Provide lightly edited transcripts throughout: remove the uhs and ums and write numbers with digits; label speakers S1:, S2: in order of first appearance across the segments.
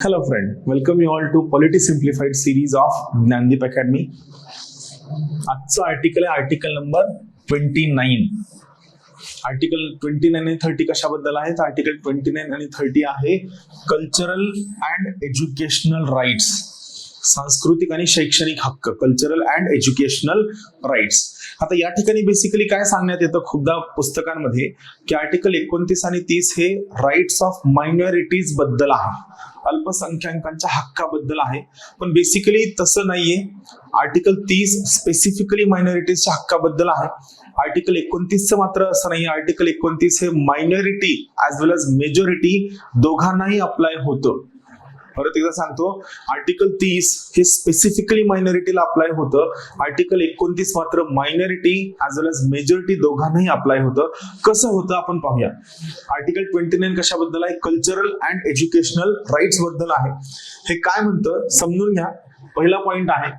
S1: Hello friend, welcome you all to Polity Simplified series of Gnandeep Academy. आजचं article आहे article number 29. Article 29 आणि 30 कशाबद्दल आहे? तर आर्टिकल 29 आणि 30 आहे कल्चरल अँड एज्युकेशनल राईट्स, सांस्कृतिक आणि शैक्षणिक हक्क, कल्चरल अँड एज्युकेशनल राईट्स. आता या ठिकाणी बेसिकली काय सांगण्यात येतं खूपदा पुस्तकांमध्ये की आर्टिकल 29 आणि 30 हे राईट्स ऑफ मायनॉरिटीज बद्दल आहे, अल्पसंख्याकांच्या हक्काबद्दल आहे. पण बेसिकली तसं नाहीये. आर्टिकल 30 स्पेसिफिकली मायनॉरिटीजच्या हक्काबद्दल आहे. आर्टिकल 29 मात्र असं नाही. आर्टिकल 29 हे minority as well as majority दोघांनाही अप्लाय होतं. परत एकदा सांगतो, आर्टिकल 30 हे स्पेसिफिकली मायनॉरिटीला अप्लाय होतं. आर्टिकल 29 मात्र minority as well as majority दोघांनाही अप्लाय होतं. कसं होतं आपण पाहूया. आर्टिकल 29 कशाबद्दल आहे? कल्चरल अँड एज्युकेशनल राईट्स बद्दल आहे. हे काय म्हणतं समजून घ्या. पहिला पॉइंट आहे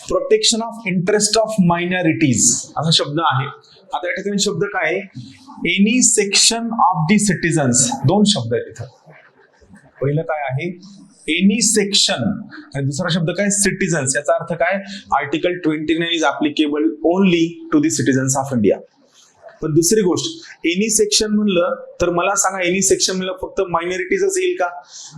S1: protection of interest of minorities असा शब्द आहे. आता या ठिकाणी शब्द काय आहे? Any section of the citizens. दोन शब्द आहेत इथं. पहिलं काय आहे? एनी सेक्शन आणि दुसरा शब्द काय? सिटीजन्स. याचा अर्थ काय? Article 29 is applicable only to the citizens of India. पण दुसरी गोष्ट, एनी सेक्शन म्हणलं तर मला सांगा, एनी सेक्शन म्हणलं फक्त मायनॉरिटीजच येईल का?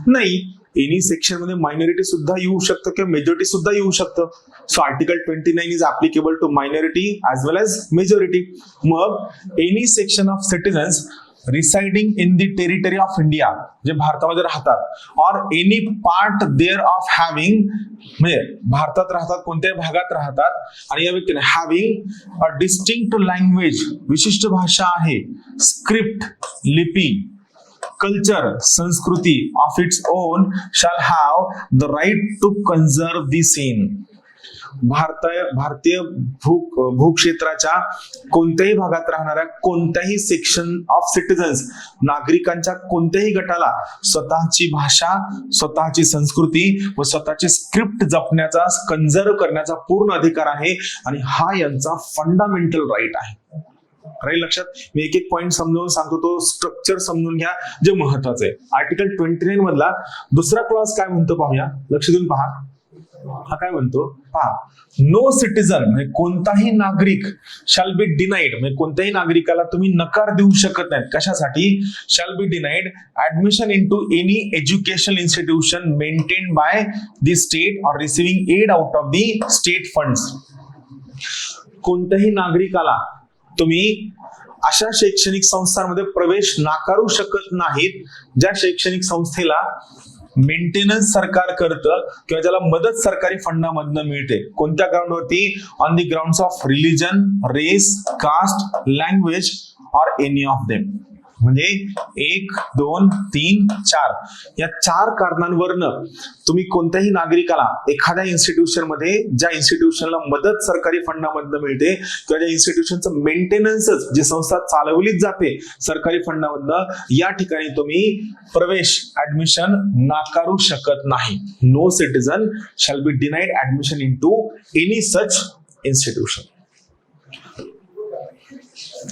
S1: नाही. एनी सेक्शन मध्ये मायनॉरिटी सुद्धा येऊ शकतं किंवा मेजॉरिटी सुद्धा येऊ शकतं. So article 29 is applicable to minority as well as majority. मग any section of citizens residing in the territory of India, जे भारतामध्ये राहतात, or any part thereof having, म्हणजे भारतात राहतात, कोणत्याही भागात राहतात, आणि या व्यक्तीने हॅव्हिंग अ डिस्टिंक्ट लँग्वेज, विशिष्ट भाषा आहे, स्क्रिप्ट, लिपी, कल्चर, संस्कृती of its own, shall have the right to conserve the same. भारतीय भूक्षेत्राच्या कोणत्याही भागात राहणाऱ्या कोणत्याही सेक्शन ऑफ सिटीजन्स, नागरिकांच्या कोणत्याही गटाला स्वतःची भाषा, स्वतःची संस्कृती व स्वतःची स्क्रिप्ट जपण्याचा, कन्झर्व करण्याचा पूर्ण अधिकार आहे. आणि हा यांचा फंडामेंटल राईट आहे. राहील लक्षात. मी एक एक पॉइंट समजावून सांगतो, तो स्ट्रक्चर समजून घ्या जे महत्वाचं आहे. आर्टिकल 29 मधला दुसरा क्लॉज काय म्हणतो पाहूया. लक्ष देऊन पहा. हा काय म्हणतो पहा. नो सिटीजन म्हणजे कोणताही नागरिक शॅल बी डिनाइड, म्हणजे कोणत्याही नागरिकाला तुम्ही नकार देऊ शकत नाहीत. कशासाठी? Shall be denied admission into any educational institution maintained by the state or receiving aid out of the state funds. कोणत्याही नागरिकाला तुम्ही अशा शैक्षणिक संस्थांमध्ये प्रवेश नाकारू शकत नाहीत ज्या शैक्षणिक संस्थेला मेंटेनन्स सरकार करतं किंवा ज्याला मदत सरकारी फंडामधनं मिळते. कोणत्या ग्राउंडवरती? On the grounds of religion, race, caste, language or any of them. म्हणजे 1, 2, 3, 4 या 4 कारणांवरनं तुम्ही कोणत्याही नागरिकाला एखाद्या इन्स्टिट्यूशन मध्ये, ज्या इन्स्टिट्यूशनला मदत सरकारी फंडामधनं मिळते किंवा ज्या इन्स्टिट्यूशनचं मेंटेनन्सच, जी संस्था चालवलीच जाते सरकारी फंडामधनं, या ठिकाणी तुम्ही प्रवेश, ऍडमिशन नाकारू शकत नाही. No citizen shall be denied admission into any such institution.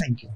S1: Thank you.